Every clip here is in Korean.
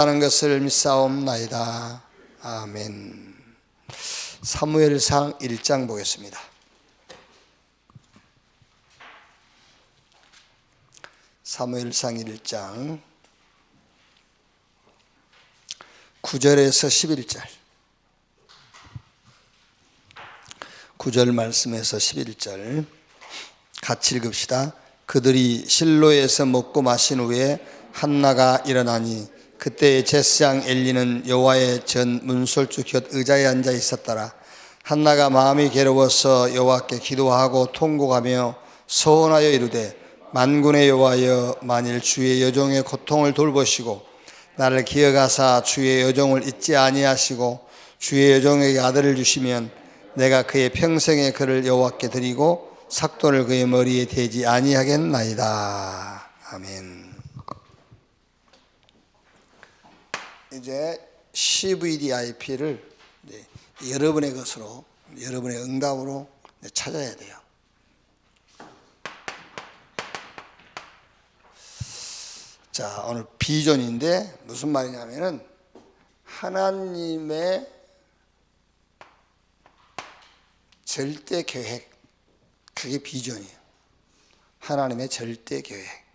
하는 것을 믿사옵나이다. 아멘. 사무엘상 1장 보겠습니다. 사무엘상 1장 9절에서 11절 9절 말씀에서 11절 같이 읽읍시다. 그들이 실로에서 먹고 마신 후에 한나가 일어나니 그때 제사장 엘리는 여호와의 전 문설주 곁 의자에 앉아 있었더라. 한나가 마음이 괴로워서 여호와께 기도하고 통곡하며 서원하여 이르되 만군의 여호와여, 만일 주의 여종의 고통을 돌보시고 나를 기억하사 주의 여종을 잊지 아니하시고 주의 여종에게 아들을 주시면 내가 그의 평생의 그를 여호와께 드리고 삭도를 그의 머리에 대지 아니하겠나이다. 아멘. 이제 CVDIP를 여러분의 것으로, 여러분의 응답으로 찾아야 돼요. 자, 오늘 비전인데 무슨 말이냐면은 하나님의 절대 계획, 그게 비전이에요. 하나님의 절대 계획.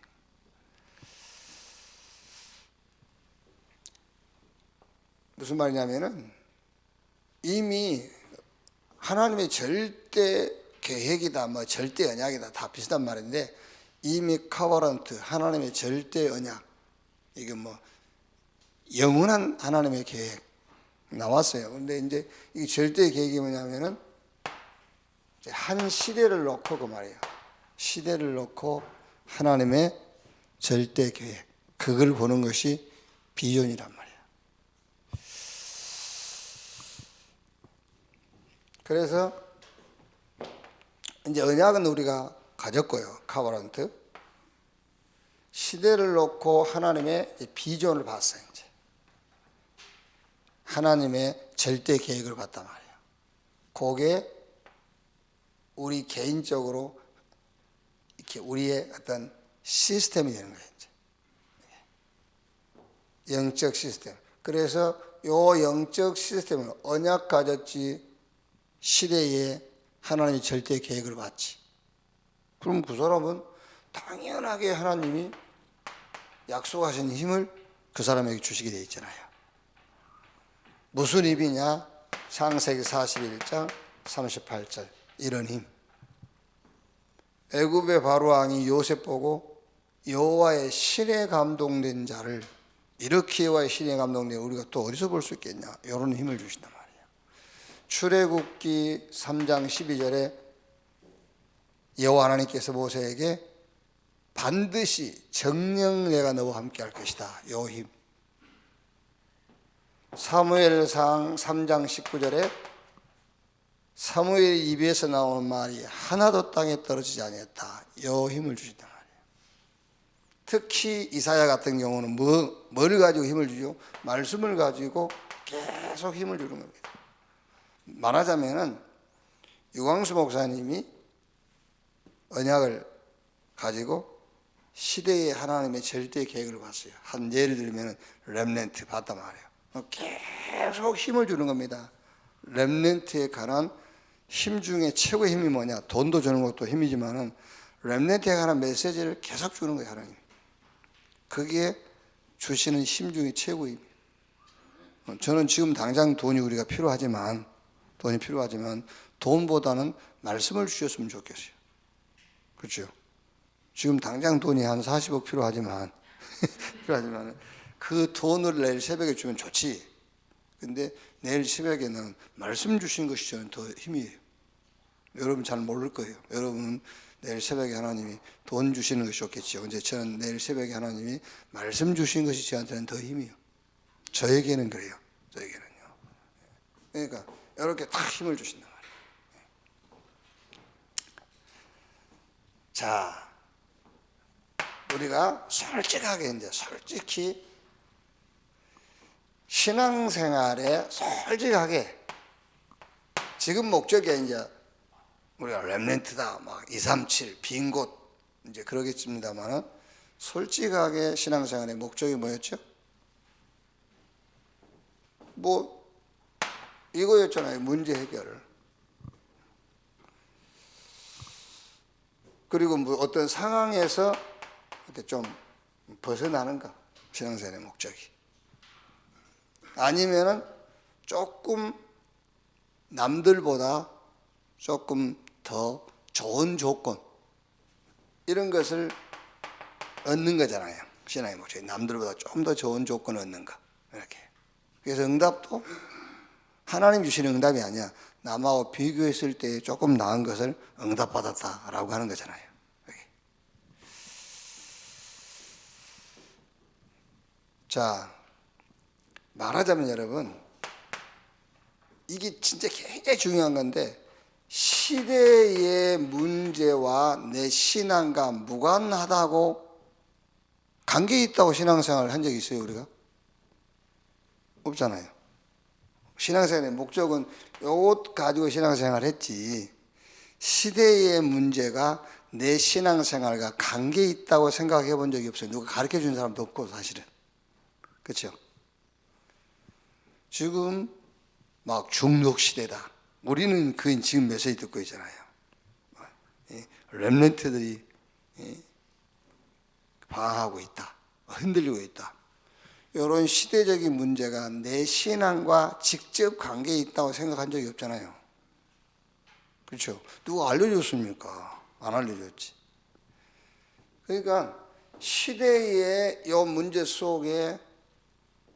무슨 말이냐면은 이미 하나님의 절대 계획이다, 뭐 절대 언약이다, 다 비슷한 말인데 이미 카바란트, 하나님의 절대 언약, 이게 뭐 영원한 하나님의 계획 나왔어요. 그런데 이제 이 절대 계획이 뭐냐면은 한 시대를 놓고 그 말이에요. 시대를 놓고 하나님의 절대 계획, 그걸 보는 것이 비전이란 말이에요. 그래서 이제 언약은 우리가 가졌고요. 카바란트. 시대를 놓고 하나님의 비전을 봤어요. 이제 하나님의 절대 계획을 봤단 말이에요. 그게 우리 개인적으로 이렇게 우리의 어떤 시스템이 되는 거예요. 이제 영적 시스템. 그래서 요 영적 시스템은 언약 가졌지, 시대에 하나님의 절대 계획을 봤지. 그럼 그 사람은 당연하게 하나님이 약속하신 힘을 그 사람에게 주시게 되어 있잖아요. 무슨 힘이냐? 창세기 41장 38절 이런 힘. 애굽의 바로왕이 요셉 보고 여호와의 신에 감동된 자를, 이렇게 여호와의 신에 감동된 우리가 또 어디서 볼 수 있겠냐? 이런 힘을 주신단 말이에요. 출애굽기 3장 12절에 여호와 하나님께서 모세에게 반드시 정녕 내가 너와 함께 할 것이다. 요 힘. 사무엘상 3장 19절에 사무엘 입에서 나오는 말이 하나도 땅에 떨어지지 아니했다. 요 힘을 주신단 말이에요. 특히 이사야 같은 경우는 뭘 가지고 힘을 주죠? 말씀을 가지고 계속 힘을 주는 겁니다. 말하자면은 유광수 목사님이 언약을 가지고 시대의 하나님의 절대 계획을 봤어요. 한 예를 들면 렘넌트 봤단 말이에요. 계속 힘을 주는 겁니다. 렘넌트에 관한 힘 중에 최고의 힘이 뭐냐? 돈도 주는 것도 힘이지만은 렘넌트에 관한 메시지를 계속 주는 거예요, 하나님. 그게 주시는 힘 중에 최고의 힘이에요. 저는 지금 당장 돈이 필요하지만 돈보다는 말씀을 주셨으면 좋겠어요. 그렇죠? 지금 당장 돈이 한 40억 필요하지만 그 돈을 내일 새벽에 주면 좋지. 근데 내일 새벽에는 말씀 주신 것이 저는 더 힘이에요. 여러분 잘 모를 거예요. 여러분은 내일 새벽에 하나님이 돈 주시는 것이 좋겠죠. 근데 저는 내일 새벽에 하나님이 말씀 주신 것이 저한테는 더 힘이에요. 저에게는 그래요. 저에게는요. 그러니까 이렇게 다 힘을 주신단 말이에요. 자, 우리가 솔직히 신앙생활에 솔직하게 지금 목적이 이제 우리가 렘넌트다, 막 237, 빈 곳 이제 그러겠습니다만은 솔직하게 신앙생활의 목적이 뭐였죠? 뭐 이거였잖아요. 문제 해결. 그리고 뭐 어떤 상황에서 이렇게 좀 벗어나는 거. 신앙생활의 목적이. 아니면은 조금 남들보다 조금 더 좋은 조건 이런 것을 얻는 거잖아요. 신앙의 목적이 남들보다 좀 더 좋은 조건을 얻는 거. 이렇게. 그래서 응답도 하나님 주시는 응답이 아니야. 남하고 비교했을 때 조금 나은 것을 응답받았다라고 하는 거잖아요. 자, 말하자면 여러분, 이게 진짜 굉장히 중요한 건데, 시대의 문제와 내 신앙과 무관하다고 관계 있다고 신앙생활을 한 적이 있어요, 우리가? 없잖아요. 신앙생활의 목적은 이것 가지고 신앙생활을 했지, 시대의 문제가 내 신앙생활과 관계 있다고 생각해 본 적이 없어요. 누가 가르쳐 준 사람도 없고, 사실은. 그렇죠? 지금 막 중독 시대다. 우리는 그 지금 메시지 듣고 있잖아요. 렘넌트들이 방황하고 있다. 흔들리고 있다. 이런 시대적인 문제가 내 신앙과 직접 관계에 있다고 생각한 적이 없잖아요. 그렇죠? 누가 알려줬습니까? 안 알려줬지. 그러니까 시대의 이 문제 속에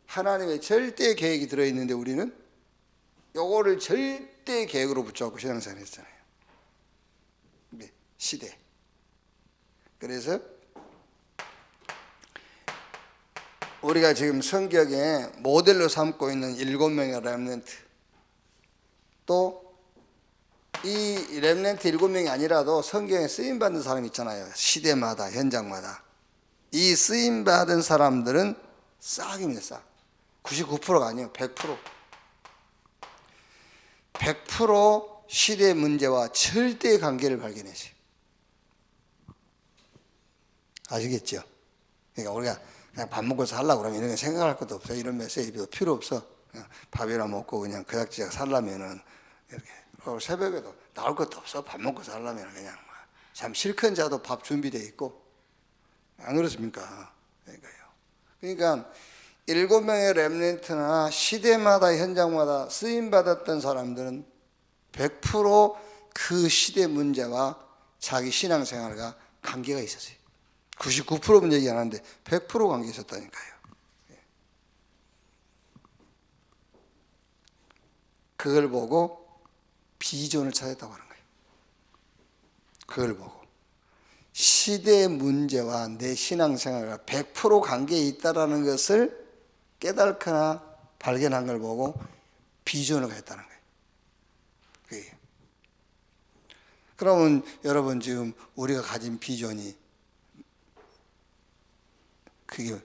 하나님의 절대 계획이 들어있는데 우리는 요거를 절대 계획으로 붙잡고 신앙생활 했잖아요. 시대. 그래서 우리가 지금 성경에 모델로 삼고 있는 7명의 렘넌트, 또 이 렘넌트 7명이 아니라도 성경에 쓰임받는 사람이 있잖아요. 시대마다, 현장마다. 이 쓰임받은 사람들은 싹입니다. 싹. 99%가 아니에요. 100%. 100% 시대 문제와 절대 관계를 발견했어요. 아시겠죠? 그러니까 우리가 그냥 밥 먹고 살라고 그러면 이런 거 생각할 것도 없어요. 이런 메시지도 필요 없어. 그냥 밥이나 먹고 그냥 그닥지작 살라면은 이렇게 새벽에도 나올 것도 없어. 밥 먹고 살라면 그냥 참 실컷 자도 밥 준비되어 있고. 안 그렇습니까? 그러니까 7명의 렘넌트나 시대마다 현장마다 쓰임받았던 사람들은 100% 시대 문제와 자기 신앙생활과 관계가 있었어요. 99%는 얘기 안 하는데 100% 관계 있었다니까요. 그걸 보고 비전을 찾았다고 하는 거예요. 그걸 보고 시대 문제와 내 신앙생활과 100% 관계에 있다는 것을 깨닫거나 발견한 걸 보고 비전을 가졌다는 거예요. 그게. 그러면 여러분 지금 우리가 가진 비전이 그게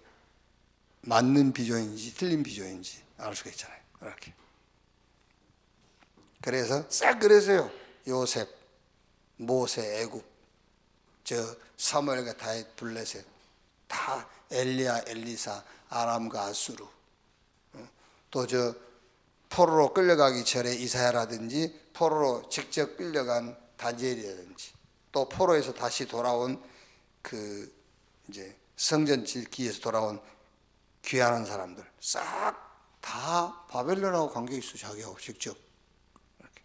맞는 비전인지 틀린 비전인지 알 수가 있잖아요. 이렇게. 그래서 싹 그래서요. 요셉, 모세, 애굽, 저 사무엘과 다윗, 블레셋, 다 엘리야, 엘리사, 아람과 아수르, 또 저 포로로 끌려가기 전에 이사야라든지 포로로 직접 끌려간 다니엘이라든지 또 포로에서 다시 돌아온 그 이제 성전 짓기에서 돌아온 귀환한 사람들 싹 다 바벨론하고 관계 있어. 자기하고 직접. 이렇게.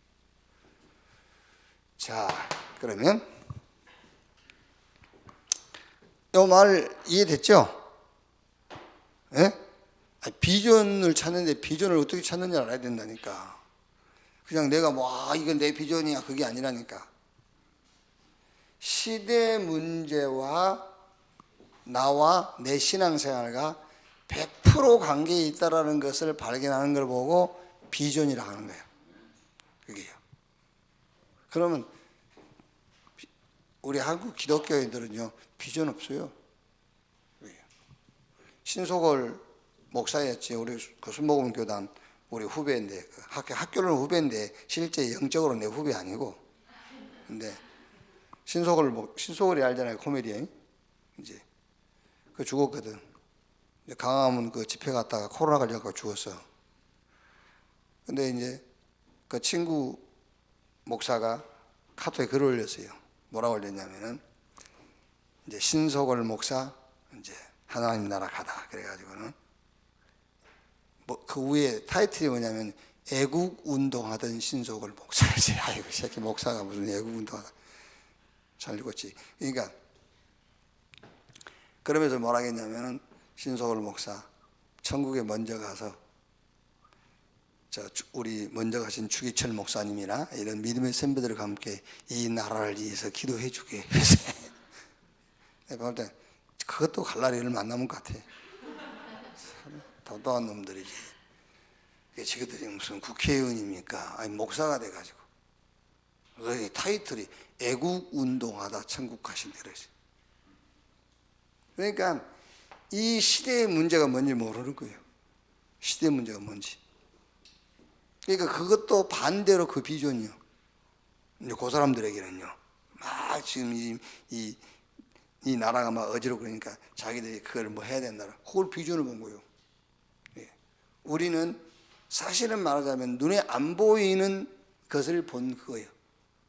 자, 그러면 이 말 이해됐죠? 예? 비전을 찾는데 비전을 어떻게 찾는지 알아야 된다니까. 그냥 내가 뭐 이건 내 비전이야 그게 아니라니까. 시대 문제와 나와 내 신앙생활과 100% 관계에 있다는 것을 발견하는 걸 보고 비전이라 하는 거예요. 그게요. 그러면 우리 한국 기독교인들은요 비전 없어요. 신소골 목사였지. 우리 그 순복음 교단 우리 후배인데 학교는 후배인데 실제 영적으로 내 후배 아니고. 근데 신소골이 알잖아요. 코미디언. 이제 그 죽었거든. 강화문 그 집회 갔다가 코로나 걸려서 죽었어. 근데 이제 그 친구 목사가 카톡에 글을 올렸어요. 뭐라고 올렸냐면은 이제 신소골 목사 이제 하나님 나라 가다 그래가지고는 뭐 그 위에 타이틀이 뭐냐면 애국 운동하던 신소골 목사지. 아이고 이 새끼 목사가 무슨 애국 운동하다. 잘 읽었지. 그러니까 그러면서 뭐라 했냐면은 신소골 목사 천국에 먼저 가서 우리 먼저 가신 주기철 목사님이나 이런 믿음의 선배들과 함께 이 나라를 위해서 기도해 주게. 내가 볼 때 그것도 갈 날이 얼마 안 남은 것 같아. 도도한 놈들이지. 지그들이 무슨 국회의원입니까? 아니 목사가 돼가지고 그 타이틀이 애국 운동하다 천국 가신 데라지. 그러니까 이 시대의 문제가 뭔지 모르는 거예요. 시대의 문제가 뭔지. 그러니까 그것도 반대로 그 비전이요. 이제 그 사람들에게는요. 막 지금 이 나라가 막 어지럽고 그러니까 자기들이 그걸 뭐 해야 된다. 그걸 비전을 본 거예요. 예. 우리는 사실은 말하자면 눈에 안 보이는 것을 본 그거예요.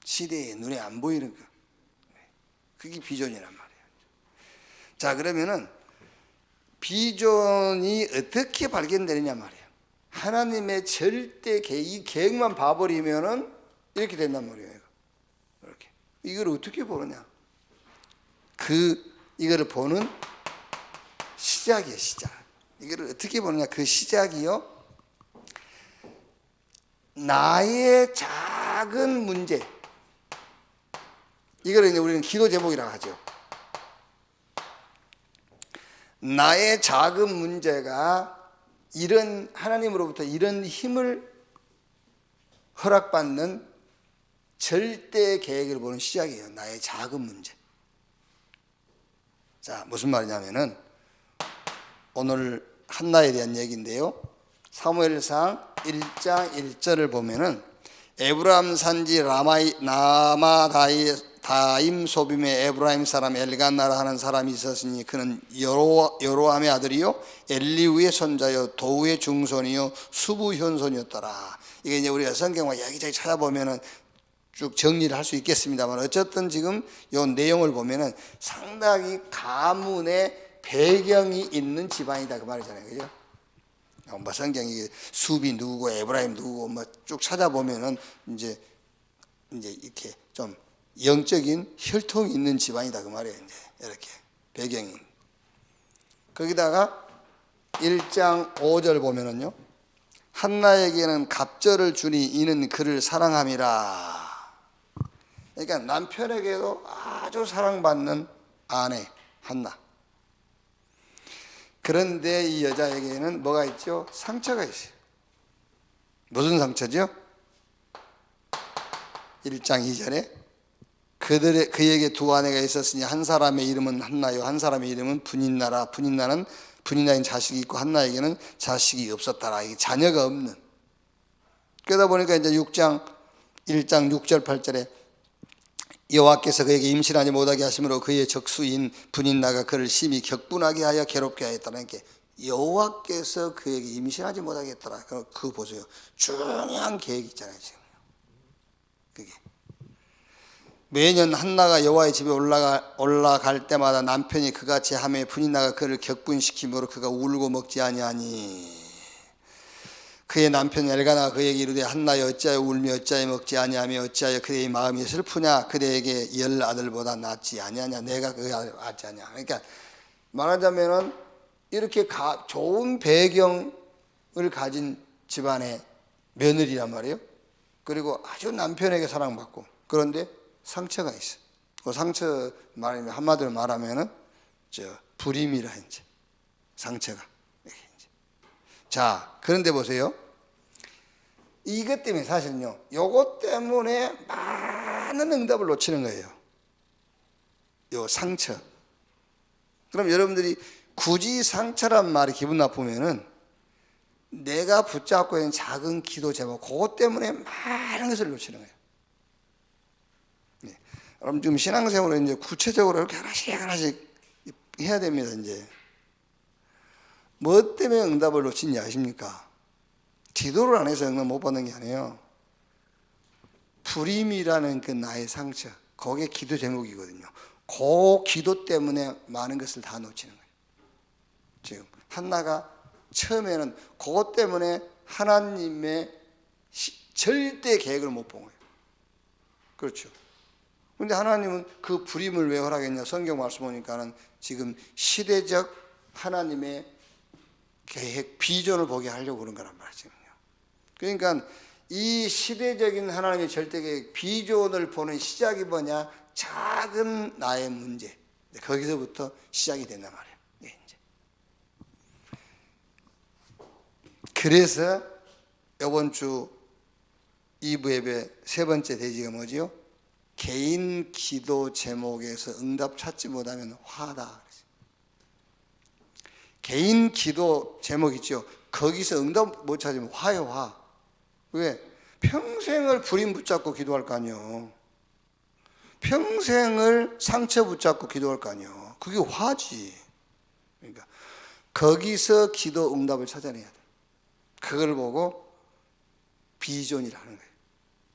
시대에 눈에 안 보이는 거. 그게 비전이란 말이에요. 자, 그러면은 비전이 어떻게 발견되느냐 말이에요. 하나님의 절대 이 계획만 봐버리면은 이렇게 된단 말이에요. 이렇게. 이걸 어떻게 보느냐? 이거를 보는 시작이에요, 시작. 이거를 어떻게 보느냐? 그 시작이요. 나의 작은 문제. 이걸 이제 우리는 기도 제목이라고 하죠. 나의 작은 문제가 이런 하나님으로부터 이런 힘을 허락받는 절대 계획을 보는 시작이에요. 나의 작은 문제. 자, 무슨 말이냐면은 오늘 한나에 대한 얘기인데요. 사무엘상 1장 1절을 보면은 에브라임 산지 나마다임 소빔의 에브라임 사람 엘간나라 하는 사람이 있었으니 그는 여로함의 아들이요 엘리우의 손자요 도우의 중손이요 수부 현손이었더라. 이게 이제 우리가 성경과 여기저기 찾아보면은 쭉 정리를 할 수 있겠습니다만 어쨌든 지금 이 내용을 보면은 상당히 가문의 배경이 있는 집안이다 그 말이잖아요, 그죠? 뭐 성경이 수비 누구고 에브라임 누구고 뭐 쭉 찾아보면은 이제 이렇게 좀 영적인 혈통이 있는 집안이다 그 말이에요. 이제 이렇게 배경이. 거기다가 1장 5절 보면은요. 한나에게는 갑절을 주니 이는 그를 사랑함이라. 그러니까 남편에게도 아주 사랑받는 아내 한나. 그런데 이 여자에게는 뭐가 있죠? 상처가 있어요. 무슨 상처죠? 1장 2절에 그에게 두 아내가 있었으니 한 사람의 이름은 한나요 한 사람의 이름은 분인나라. 분인나인 자식이 있고 한나에게는 자식이 없었더라. 이게 자녀가 없는. 그러다 보니까 이제 1장 6절 8절에 여호와께서 그에게 임신하지 못하게 하심으로 그의 적수인 분인나가 그를 심히 격분하게 하여 괴롭게 하였다는 게 여호와께서 그에게 임신하지 못하게 했더라. 그거 보세요. 중요한 계획이 있잖아요. 지금 그게 매년 한나가 여호와의 집에 올라갈 때마다 남편이 그같이 하매 분인나가 그를 격분시키므로 그가 울고 먹지 아니하니 그의 남편 엘가나가 그에게 이르되 한나여 어찌하여 울며 어찌하여 먹지 아니하며 어찌하여 그대의 마음이 슬프냐 그대에게 10 아들보다 낫지 아니하냐 내가 그 아들 낫지 아니냐. 그러니까 말하자면은 이렇게 좋은 배경을 가진 집안의 며느리란 말이에요. 그리고 아주 남편에게 사랑받고 그런데 상처가 있어. 그 상처 말하면 한마디로 말하면은 불임이라 이제 상처가. 자, 그런데 보세요. 이것 때문에 사실은요, 요것 때문에 많은 응답을 놓치는 거예요. 요 상처. 그럼 여러분들이 굳이 상처란 말이 기분 나쁘면은 내가 붙잡고 있는 작은 기도 제목, 그것 때문에 많은 것을 놓치는 거예요. 네. 여러분 지금 신앙생활을 이제 구체적으로 이렇게 하나씩 해야 됩니다, 이제. 뭐 때문에 응답을 놓친지 아십니까? 기도를 안 해서 응답 못 받는 게 아니에요. 불임이라는 그 나의 상처, 그게 기도 제목이거든요. 그 기도 때문에 많은 것을 다 놓치는 거예요. 지금 한나가 처음에는 그것 때문에 하나님의 절대 계획을 못 본 거예요. 그렇죠. 그런데 하나님은 그 불임을 왜 허락했냐? 성경 말씀 보니까는 지금 시대적 하나님의 계획, 비전을 보게 하려고 그런 거란 말이죠. 그러니까 이 시대적인 하나님의 절대 계획, 비전을 보는 시작이 뭐냐? 작은 나의 문제. 거기서부터 시작이 된단 말이에요. 이제. 그래서 이번 주 2부 예배 세 번째 대지가 뭐지요? 개인 기도 제목에서 응답 찾지 못하면 화다. 개인 기도 제목 있죠? 거기서 응답 못 찾으면 화요, 화. 왜? 평생을 불임 붙잡고 기도할 거 아니에요. 평생을 상처 붙잡고 기도할 거 아니에요. 그게 화지. 그러니까 거기서 기도 응답을 찾아내야 돼. 그걸 보고 비전이라는 거예요.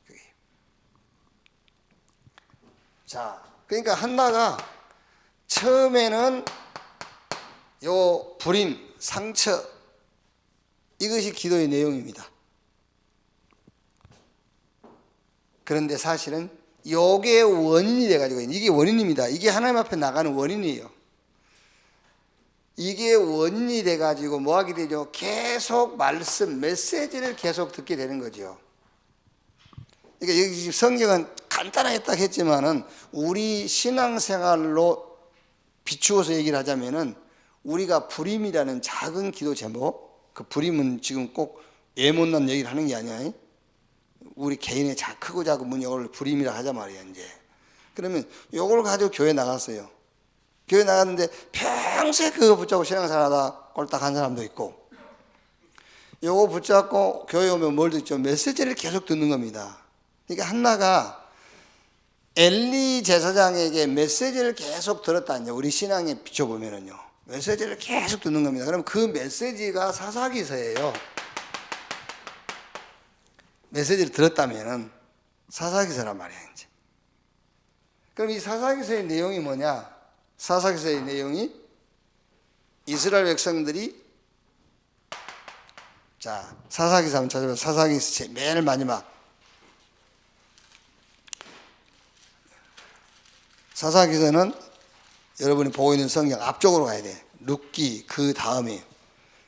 그게. 자, 그러니까 한나가 처음에는 요 불임, 상처, 이것이 기도의 내용입니다. 그런데 사실은 요게 원인이 돼가지고, 이게 원인입니다. 이게 하나님 앞에 나가는 원인이에요. 이게 원인이 돼가지고 뭐 하게 되죠? 계속 말씀, 메시지를 계속 듣게 되는 거죠. 그러니까 여기 성경은 간단하게 딱 했지만은 우리 신앙생활로 비추어서 얘기를 하자면은 우리가 불임이라는 작은 기도 제목, 그 불임은 지금 꼭 예못난 얘기를 하는 게 아니야. 우리 개인의 크고 작은 문제를 불임이라 하자 말이야, 이제. 그러면 요걸 가지고 교회 나갔어요. 교회 나갔는데 평생 그거 붙잡고 신앙생활하다 꼴딱 한 사람도 있고, 요거 붙잡고 교회 오면 뭘 듣죠? 메시지를 계속 듣는 겁니다. 그러니까 한나가 엘리 제사장에게 메시지를 계속 들었다는요. 우리 신앙에 비춰보면은요. 메시지를 계속 듣는 겁니다. 그럼 그 메시지가 사사기서예요. 메시지를 들었다면은 사사기서란 말이야, 이제. 그럼 이 사사기서의 내용이 뭐냐? 사사기서의 내용이 이스라엘 백성들이, 자, 사사기서 한번 찾아보세요. 사사기서 맨 마지막. 사사기서는 여러분이 보고 있는 성경 앞쪽으로 가야 돼. 룻기 그 다음에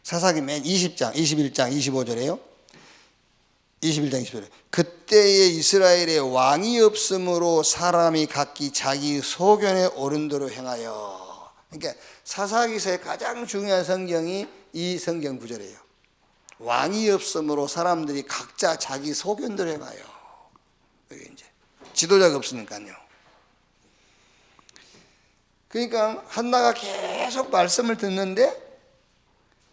사사기 맨 20장, 21장, 25절에요. 21장 25절. 그때의 이스라엘에 왕이 없으므로 사람이 각기 자기 소견에 오른 대로 행하여. 그러니까 사사기서의 가장 중요한 성경이 이 성경 구절이에요. 왕이 없으므로 사람들이 각자 자기 소견대로 행하여. 이게 이제 지도자가 없으니까요. 그러니까 한나가 계속 말씀을 듣는데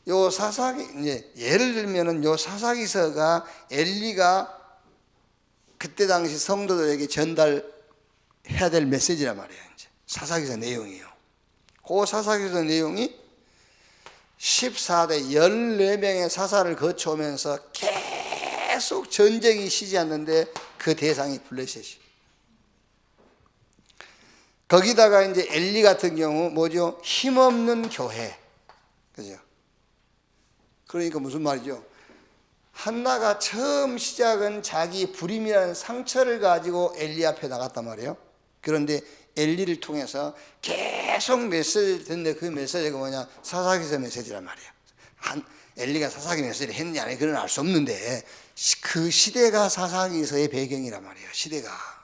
요 사사기, 이제 예를 들면은 요 사사기서가 엘리가 그때 당시 성도들에게 전달해야 될 메시지란 말이에요. 이제 사사기서 내용이에요. 그 사사기서 내용이 14대 14명의 사사를 거쳐오면서 계속 전쟁이 쉬지 않는데 그 대상이 블레셋이. 거기다가 이제 엘리 같은 경우 뭐죠? 힘없는 교회. 그죠? 그러니까 무슨 말이죠? 한나가 처음 시작은 자기 불임이라는 상처를 가지고 엘리 앞에 나갔단 말이에요. 그런데 엘리를 통해서 계속 메시지를 듣는데 그 메시지가 뭐냐? 사사기서 메시지란 말이에요. 엘리가 사사기 메시지를 했느냐 아니 그건 알 수 없는데 그 시대가 사사기서의 배경이란 말이에요. 시대가.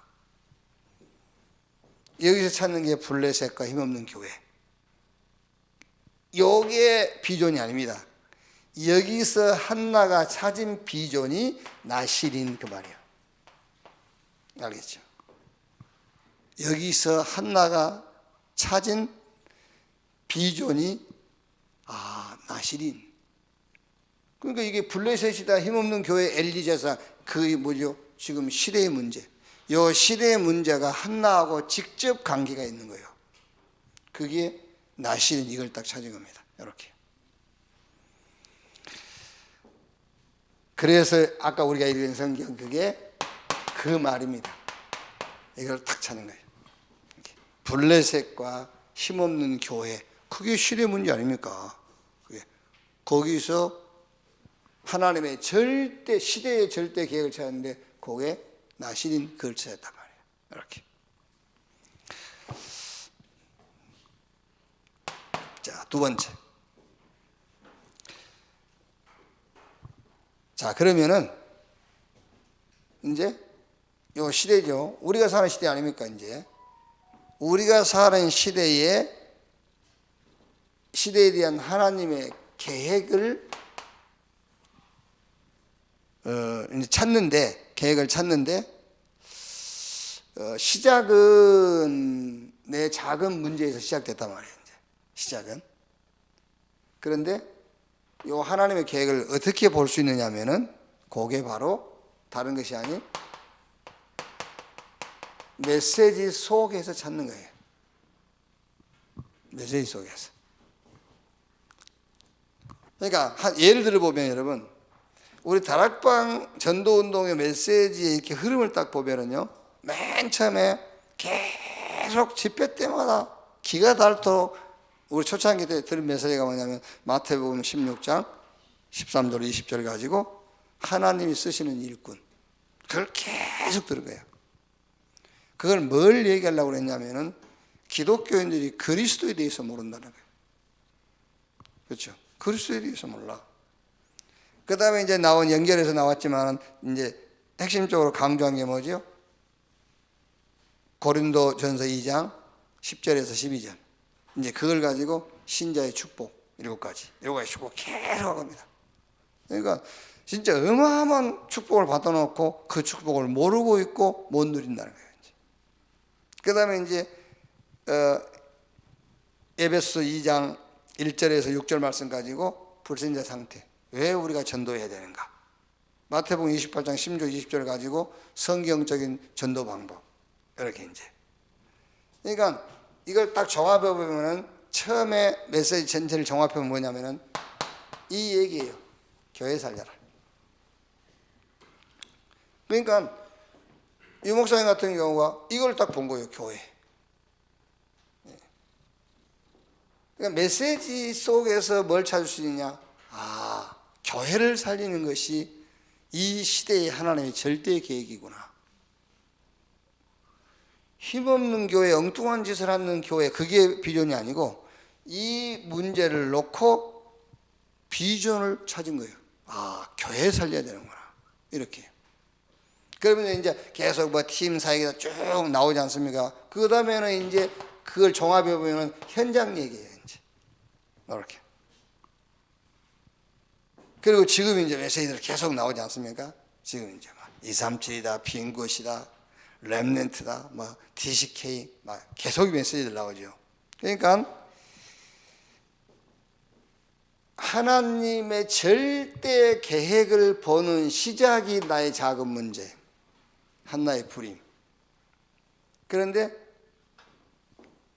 여기서 찾는 게 블레셋과 힘없는 교회. 이게 비전이 아닙니다. 여기서 한나가 찾은 비전이 나실인 그 말이에요. 알겠죠? 여기서 한나가 찾은 비전이 나실인. 그러니까 이게 블레셋이다 힘없는 교회 엘리제사 그 뭐죠? 지금 시대의 문제. 이 시대의 문제가 한나하고 직접 관계가 있는 거예요. 그게 나실인 이걸 딱 찾은 겁니다. 이렇게. 그래서 아까 우리가 읽은 성경 그게 그 말입니다. 이걸 탁 찾는 거예요. 블레셋과 힘없는 교회, 그게 시대 문제 아닙니까? 그게. 거기서 하나님의 절대, 시대의 절대 계획을 찾았는데 그게 나신인 그걸 찾았단 말이에요. 이렇게. 자, 두 번째. 자, 그러면은 이제 요 시대죠. 우리가 사는 시대 아닙니까? 이제 우리가 사는 시대에 시대에 대한 하나님의 계획을 이제 찾는데, 계획을 찾는데 시작은 내 작은 문제에서 시작됐단 말이에요. 이제 시작은. 그런데 이 하나님의 계획을 어떻게 볼 수 있느냐면은 그게 바로 다른 것이 아닌 메시지 속에서 찾는 거예요. 메시지 속에서. 그러니까 예를 들어 보면 여러분, 우리 다락방 전도운동의 메시지의 이렇게 흐름을 딱 보면은요, 맨 처음에 계속 집회 때마다 기가 닳도록 우리 초창기 때 들은 메시지가 뭐냐면 마태복음 16장 13절 20절 가지고 하나님이 쓰시는 일꾼, 그걸 계속 들은 거예요. 그걸 뭘 얘기하려고 그랬냐면은 기독교인들이 그리스도에 대해서 모른다는 거예요. 그렇죠? 그리스도에 대해서 몰라. 그 다음에 이제 연결해서 나왔지만 이제 핵심적으로 강조한 게 뭐죠? 고린도 전서 2장 10절에서 12절. 이제 그걸 가지고 신자의 축복 7가지 축복 계속 합니다. 그러니까 진짜 어마어마한 축복을 받아놓고 그 축복을 모르고 있고 못 누린다는 거예요. 그 다음에 이제 에베소 2장 1절에서 6절 말씀 가지고 불신자 상태, 왜 우리가 전도해야 되는가? 마태복음 28장 10절 20절 가지고 성경적인 전도 방법, 이렇게 이제. 그러니까 이걸 딱 종합해 보면은 처음에 메시지 전체를 종합해 보면 뭐냐면은 이 얘기예요. 교회 살려라. 그러니까 유 목사님 같은 경우가 이걸 딱 본 거예요. 교회. 그러니까 메시지 속에서 뭘 찾을 수 있느냐? 교회를 살리는 것이 이 시대의 하나님의 절대 계획이구나. 힘없는 교회, 엉뚱한 짓을 하는 교회, 그게 비전이 아니고 이 문제를 놓고 비전을 찾은 거예요. 교회 살려야 되는구나. 이렇게. 그러면 이제 계속 팀 사역이 쭉 나오지 않습니까? 그 다음에는 이제 그걸 종합해 보면 현장 얘기예요. 이제 이렇게. 그리고 지금 이제 메시지들 계속 나오지 않습니까? 지금 이제 237이다, 빈 것이다, 렘넌트다, DCK, 계속 메시지들 나오죠. 그러니까 하나님의 절대 계획을 보는 시작이 나의 작은 문제, 한나의 불임. 그런데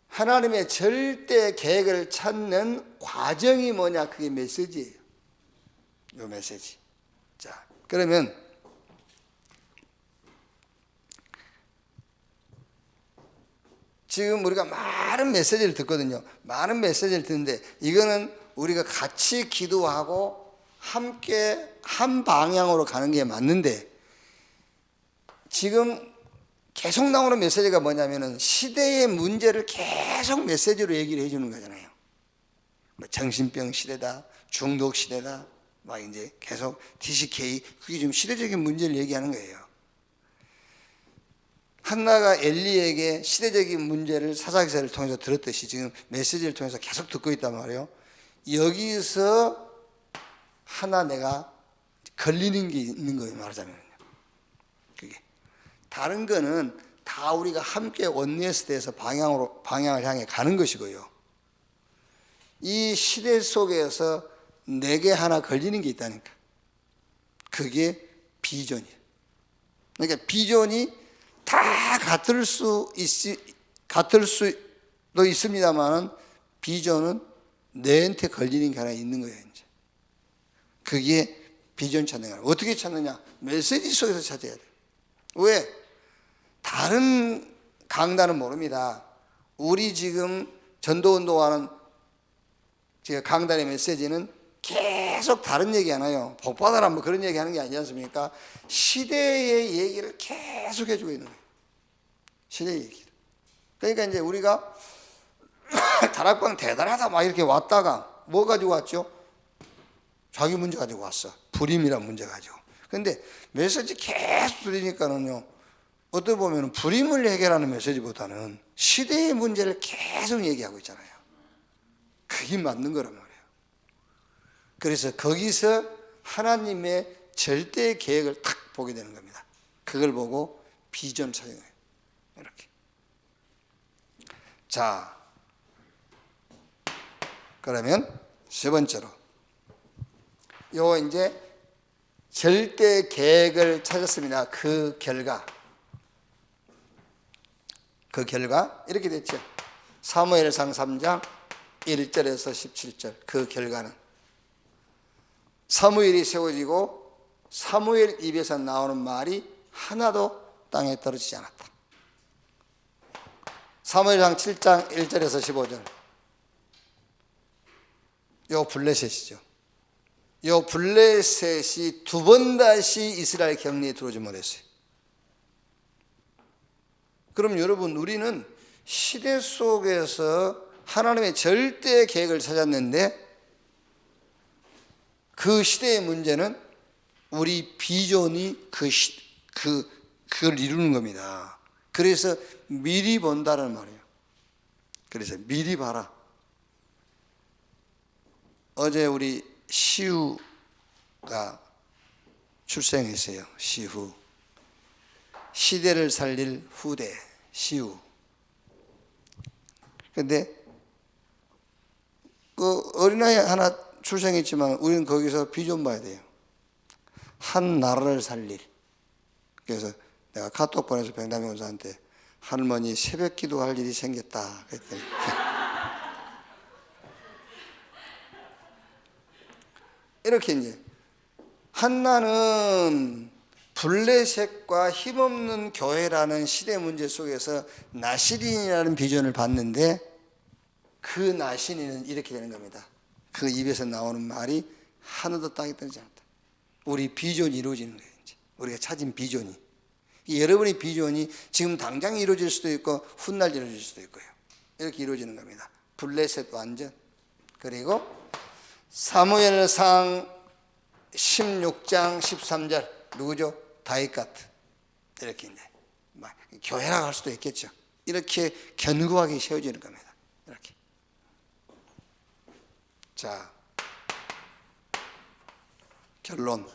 하나님의 절대 계획을 찾는 과정이 뭐냐? 그게 메시지예요. 요 메시지. 자, 그러면 지금 우리가 많은 메시지를 듣거든요. 많은 메시지를 듣는데 이거는 우리가 같이 기도하고 함께 한 방향으로 가는 게 맞는데, 지금 계속 나오는 메시지가 뭐냐면은 시대의 문제를 계속 메시지로 얘기를 해주는 거잖아요. 정신병 시대다, 중독 시대다, 이제 계속 DCK, 그게 지금 시대적인 문제를 얘기하는 거예요. 한나가 엘리에게 시대적인 문제를 사사기사를 통해서 들었듯이 지금 메시지를 통해서 계속 듣고 있단 말이에요. 여기서 하나 내가 걸리는 게 있는 거예요, 말하자면. 그게 다른 거는 다 우리가 함께 원리에서 돼서 방향을 향해 가는 것이고요. 이 시대 속에서 내게 하나 걸리는 게 있다니까. 그게 비전이에요. 그러니까 비전이 다 같을 수도 있습니다만 비전은 내한테 걸리는 게 하나 있는 거예요. 이제 그게 비전 찾는 거야. 어떻게 찾느냐? 메시지 속에서 찾아야 돼. 왜? 다른 강단은 모릅니다. 우리 지금 전도운동하는 제가 강단의 메시지는 계속 다른 얘기 하나요. 복받아라 뭐 그런 얘기 하는 게 아니지 않습니까? 시대의 얘기를 계속 해주고 있는 거예요. 시대의 얘기를. 그러니까 이제 우리가 다락방 대단하다 막 이렇게 왔다가 뭐 가지고 왔죠? 자기 문제 가지고 왔어. 불임이란 문제 가지고. 근데 메시지 계속 들으니까는요, 어떻게 보면 불임을 해결하는 메시지보다는 시대의 문제를 계속 얘기하고 있잖아요. 그게 맞는 거란 말이에요. 그래서 거기서 하나님의 절대 계획을 탁 보게 되는 겁니다. 그걸 보고 비전 찾는 거예요. 이렇게. 자, 그러면 세 번째로, 요 이제 절대 계획을 찾았습니다. 그 결과 이렇게 됐죠. 사무엘상 3장 1절에서 17절. 그 결과는 사무엘이 세워지고 사무엘 입에서 나오는 말이 하나도 땅에 떨어지지 않았다. 사무엘상 7장 1절에서 15절. 요 블레셋이죠. 요 블레셋이 두 번 다시 이스라엘 격리에 들어오지 못했어요. 그럼 여러분, 우리는 시대 속에서 하나님의 절대 계획을 찾았는데 그 시대의 문제는 우리 비전이 그걸 이루는 겁니다. 그래서 미리 본다는 말이에요. 그래서 미리 봐라. 어제 우리 시우가 출생했어요. 시후. 시대를 살릴 후대, 시우. 근데 그 어린아이 하나 출생했지만 우리는 거기서 비전 봐야 돼요. 한 나라를 살릴. 그래서 내가 카톡 보내서 백남희 원사한테 할머니 새벽 기도할 일이 생겼다 그랬더니 이렇게 이제 한나는 블레셋과 힘없는 교회라는 시대 문제 속에서 나시린이라는 비전을 봤는데 그 나시린은 이렇게 되는 겁니다. 그 입에서 나오는 말이 하나도 땅에 떨어지지 않았다. 우리 비전이 이루어지는 거예요. 이제 우리가 찾은 비전이. 여러분의 비전이 지금 당장 이루어질 수도 있고 훗날 이루어질 수도 있고요. 이렇게 이루어지는 겁니다. 블레셋 완전. 그리고 사무엘상 16장 13절 누구죠? 다윗같. 이렇게 이제 교회라고 할 수도 있겠죠. 이렇게 견고하게 세워지는 겁니다. 이렇게. 자, 결론.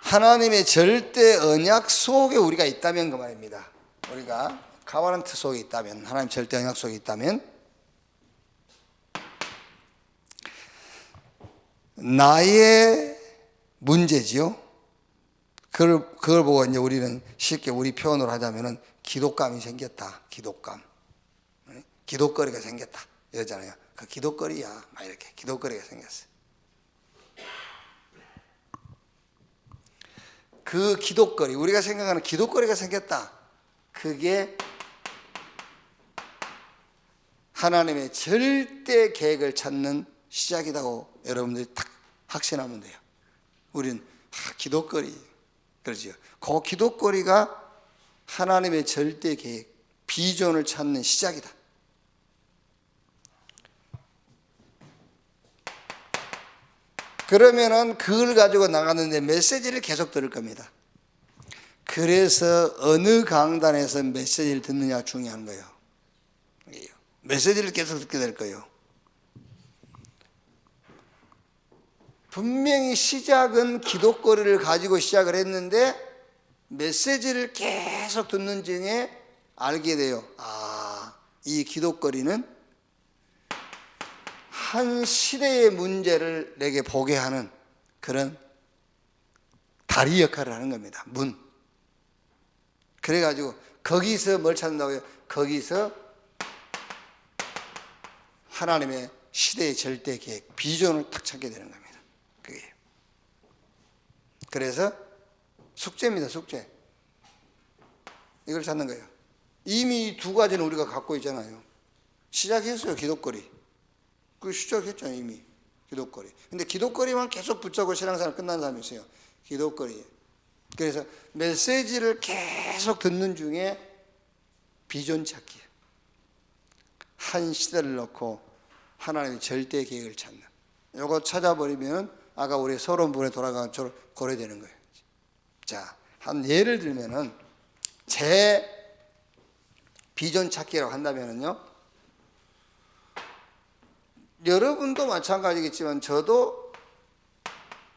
하나님의 절대 언약 속에 우리가 있다면 그 말입니다. 우리가 카바란트 속에 있다면, 하나님 절대 언약 속에 있다면 나의 문제지요. 그걸 보고 이제 우리는 쉽게 우리 표현으로 하자면은 기독감이 생겼다. 기독감. 기독거리가 생겼다. 이러잖아요. 그 기독거리야. 막 이렇게 기독거리가 생겼어요. 그 기독거리, 우리가 생각하는 기독거리가 생겼다. 그게 하나님의 절대 계획을 찾는 시작이라고 여러분들이 딱 확신하면 돼요. 우리는 기독거리, 그러죠. 그 기독거리가 하나님의 절대 계획, 비전을 찾는 시작이다. 그러면은 그걸 가지고 나가는데 메시지를 계속 들을 겁니다. 그래서 어느 강단에서 메시지를 듣느냐 중요한 거예요. 메시지를 계속 듣게 될 거예요. 분명히 시작은 기독거리를 가지고 시작을 했는데 메시지를 계속 듣는 중에 알게 돼요. 이 기독거리는 한 시대의 문제를 내게 보게 하는 그런 다리 역할을 하는 겁니다. 문. 그래가지고 거기서 뭘 찾는다고요? 거기서 하나님의 시대의 절대 계획, 비전을 딱 찾게 되는 겁니다. 그게. 그래서 숙제입니다. 숙제. 이걸 찾는 거예요. 이미 두 가지는 우리가 갖고 있잖아요. 시작했어요. 기독거리. 그 시작했잖아요. 이미 기독거리. 근데 기독거리만 계속 붙잡고 신앙생활 끝난 사람이 있어요. 기독거리. 그래서 메시지를 계속 듣는 중에 비전 찾기예요. 한 시대를 놓고 하나님의 절대 계획을 찾는. 이거 찾아버리면 아까 우리 서론문에 돌아간 것처럼 고려되는 거예요. 자, 한 예를 들면은 제 비전 찾기라고 한다면은요. 여러분도 마찬가지겠지만 저도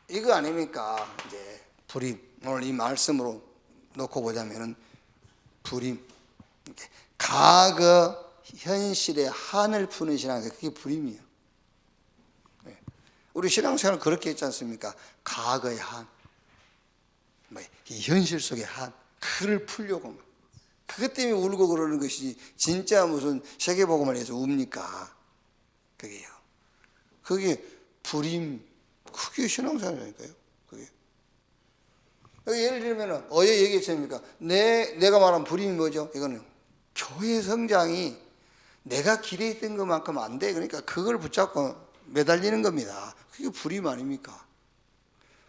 이거 아닙니까? 이제 불임. 오늘 이 말씀으로 놓고 보자면은 불임. 과거 현실의 한을 푸는 신앙생활, 그게 불임이에요. 우리 신앙생활 그렇게 했지 않습니까? 과거의 한, 이 현실 속의 한, 그를 풀려고 막. 그것 때문에 울고 그러는 것이지 진짜 무슨 세계복음을 해서 웁니까? 그게요. 그게 불임, 그게 신앙생활이니까요. 그게. 예를 들면 어제 얘기했습니까? 내가 말한 불임이 뭐죠? 이거는 교회 성장이 내가 기대했던 것만큼 안 돼. 그러니까 그걸 붙잡고 매달리는 겁니다. 그게 불임 아닙니까?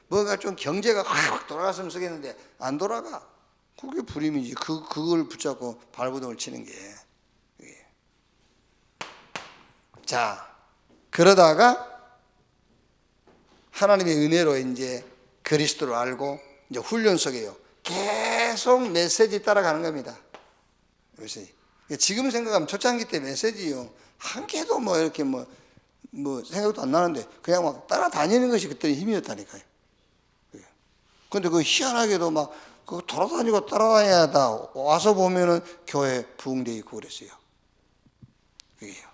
뭔가 좀 경제가 확 돌아갔으면 쓰겠는데 안 돌아가. 그게 불임이지. 그걸 붙잡고 발버둥을 치는 게. 자, 그러다가 하나님의 은혜로 이제 그리스도를 알고 이제 훈련 속에요. 계속 메시지 따라가는 겁니다. 메시지. 지금 생각하면 초창기 때 메시지요. 한 개도 뭐 이렇게 뭐 생각도 안 나는데 그냥 막 따라다니는 것이 그때 힘이었다니까요. 근데 그 희한하게도 막 그 돌아다니고 따라다녀야 다 와서 보면은 교회 부흥되어 있고 그랬어요. 그게요.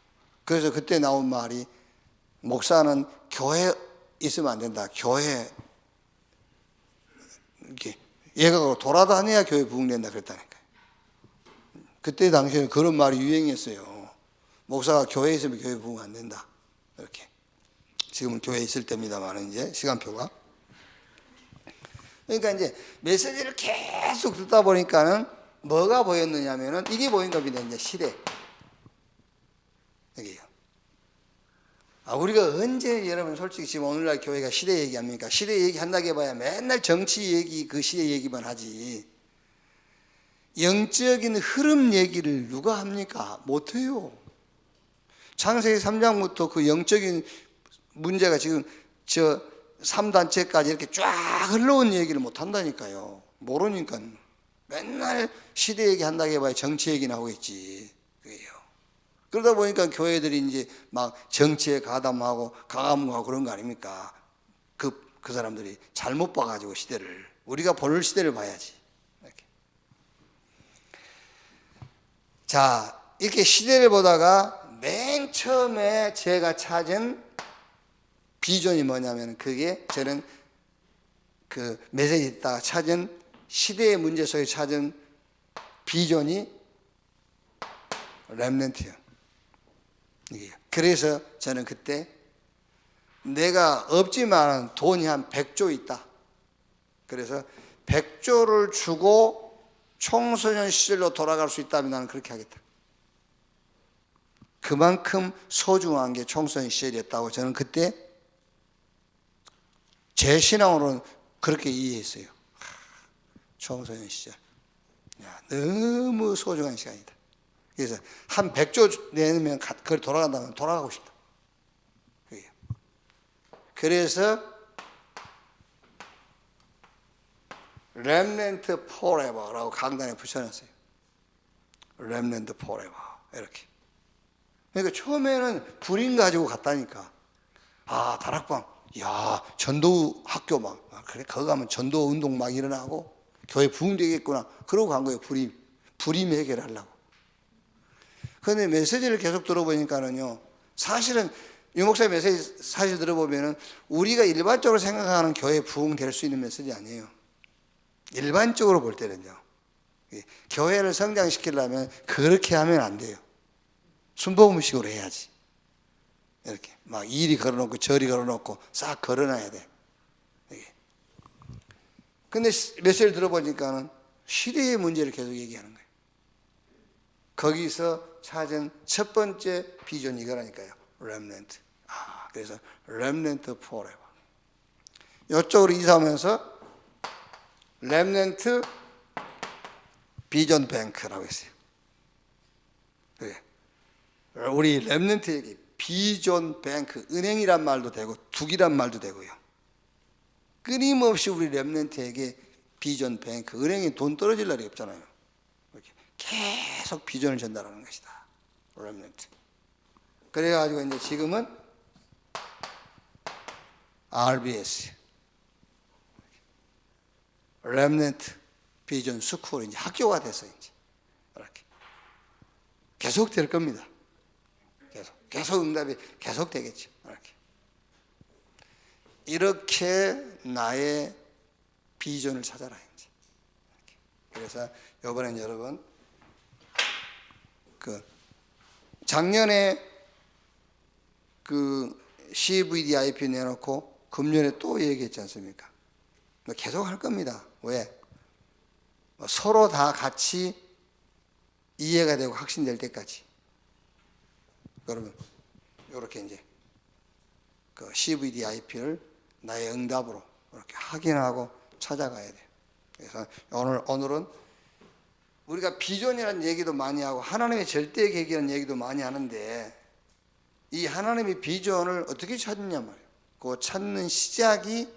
그래서 그때 나온 말이 목사는 교회 있으면 안 된다. 교회 이렇게 예각으로 돌아다녀야 교회 부흥된다 그랬다니까요. 그때 당시에는 그런 말이 유행했어요. 목사가 교회에 있으면 교회 부흥 안 된다. 이렇게. 지금은 교회에 있을 때입니다만 이제 시간표가. 그러니까 이제 메시지를 계속 듣다 보니까는 뭐가 보였느냐면은 이게 보인 겁니다. 이제 시대. 여기요. 우리가 언제 여러분 솔직히 지금 오늘날 교회가 시대 얘기합니까? 시대 얘기 한다고 해봐야 맨날 정치 얘기 그 시대 얘기만 하지. 영적인 흐름 얘기를 누가 합니까? 못해요. 창세기 3장부터 그 영적인 문제가 지금 저 3단체까지 이렇게 쫙 흘러온 얘기를 못 한다니까요. 모르니까 맨날 시대 얘기 한다고 해봐야 정치 얘기나 하고 있지. 그게요. 그러다 보니까 교회들이 이제 막 정치에 가담하고 가감하고 그런 거 아닙니까? 그 사람들이 잘못 봐가지고 시대를. 우리가 볼 시대를 봐야지. 이렇게. 자, 이렇게 시대를 보다가 맨 처음에 제가 찾은 비전이 뭐냐면 그게 저는 그 메시지 있다가 찾은 시대의 문제 속에 찾은 비전이 렘넌트예요. 그래서 저는 그때 내가 없지만 돈이 한 100조 있다. 그래서 100조를 주고 청소년 시절로 돌아갈 수 있다면 나는 그렇게 하겠다. 그만큼 소중한 게 청소년 시절이었다고 저는 그때 제 신앙으로는 그렇게 이해했어요. 청소년 시절. 너무 소중한 시간이다. 그래서 한 100조 내면 그걸 돌아간다면 돌아가고 싶다. 그래서 Remnant Forever라고 강단에 붙여놨어요. Remnant Forever 이렇게. 그러니까 처음에는 불임 가지고 갔다니까. 다락방, 야 전도 학교 막 그래 거기 가면 전도 운동 막 일어나고 교회 부흥되겠구나. 그러고 간 거예요. 불임 해결하려고. 그런데 메시지를 계속 들어보니까는요. 사실은 유 목사의 메시지 사실 들어보면은 우리가 일반적으로 생각하는 교회 부흥될 수 있는 메시지 아니에요. 일반적으로 볼 때는요. 교회를 성장시키려면 그렇게 하면 안 돼요. 순복음식으로 해야지. 이렇게 막 이리 걸어놓고 저리 걸어놓고 싹 걸어놔야 돼. 근데 메시지를 들어보니까는 시대의 문제를 계속 얘기하는 거예요. 거기서 찾은 첫 번째 비전이 이거라니까요. 렘넌트. 그래서 렘넌트 포레버. 이쪽으로 이사하면서 렘넌트 비전 뱅크라고 했어요. 그래. 우리 렘넌트에게 비전 뱅크, 은행이란 말도 되고 둑이란 말도 되고요. 끊임없이 우리 렘넌트에게 비전 뱅크, 은행에 돈 떨어질 날이 없잖아요. 이렇게 계속 비전을 전달하는 것이다. 렘넌트. 그래가지고 이제 지금은 RBS, 렘넌트 비전 스쿨 이제 학교가 돼서 이제 이렇게 계속 될 겁니다. 계속 응답이 계속 되겠죠. 이렇게 나의 비전을 찾아라 이제. 그래서 이번엔 여러분 작년에 CVDIP 내놓고 금년에 또 얘기했지 않습니까? 계속 할 겁니다. 왜? 서로 다 같이 이해가 되고 확신될 때까지. 그러면 이렇게 이제 CVDIP를 나의 응답으로 이렇게 확인하고 찾아가야 돼요. 그래서 오늘은 우리가 비전이라는 얘기도 많이 하고 하나님의 절대 계획이라는 얘기도 많이 하는데 이 하나님의 비전을 어떻게 찾느냐 말이에요. 그 찾는 시작이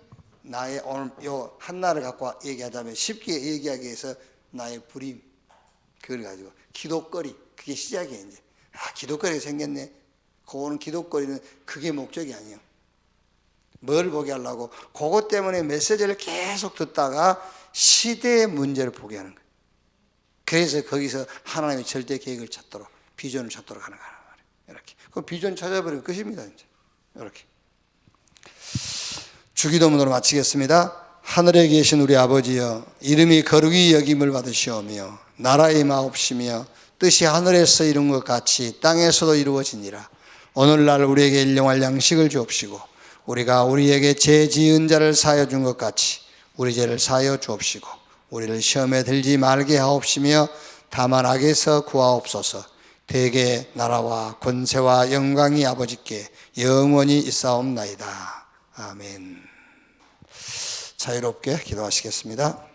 나의 오늘 요 한나를 갖고 얘기하자면 쉽게 얘기하기 위해서 나의 부림, 그걸 가지고 기도거리, 그게 시작이에요. 이제 기도거리가 생겼네. 그거는 기도거리는 그게 목적이 아니에요. 뭘 보게 하려고 그것 때문에 메시지를 계속 듣다가 시대의 문제를 보게 하는 거예요. 그래서 거기서 하나님의 절대 계획을 찾도록 비전을 찾도록 하는 거란 말이에요. 이렇게 그 비전 찾아버리면 끝입니다. 이제 이렇게 주기도문으로 마치겠습니다. 하늘에 계신 우리 아버지여, 이름이 거룩히 여김을 받으시오며 나라의 임하옵시며 뜻이 하늘에서 이룬 것 같이 땅에서도 이루어지니라. 오늘날 우리에게 일용할 양식을 주옵시고 우리가 우리에게 죄 지은 자를 사하여 준 것 같이 우리 죄를 사하여 주옵시고 우리를 시험에 들지 말게 하옵시며 다만 악에서 구하옵소서. 대개 나라와 권세와 영광이 아버지께 영원히 있사옵나이다. 아멘. 자유롭게 기도하시겠습니다.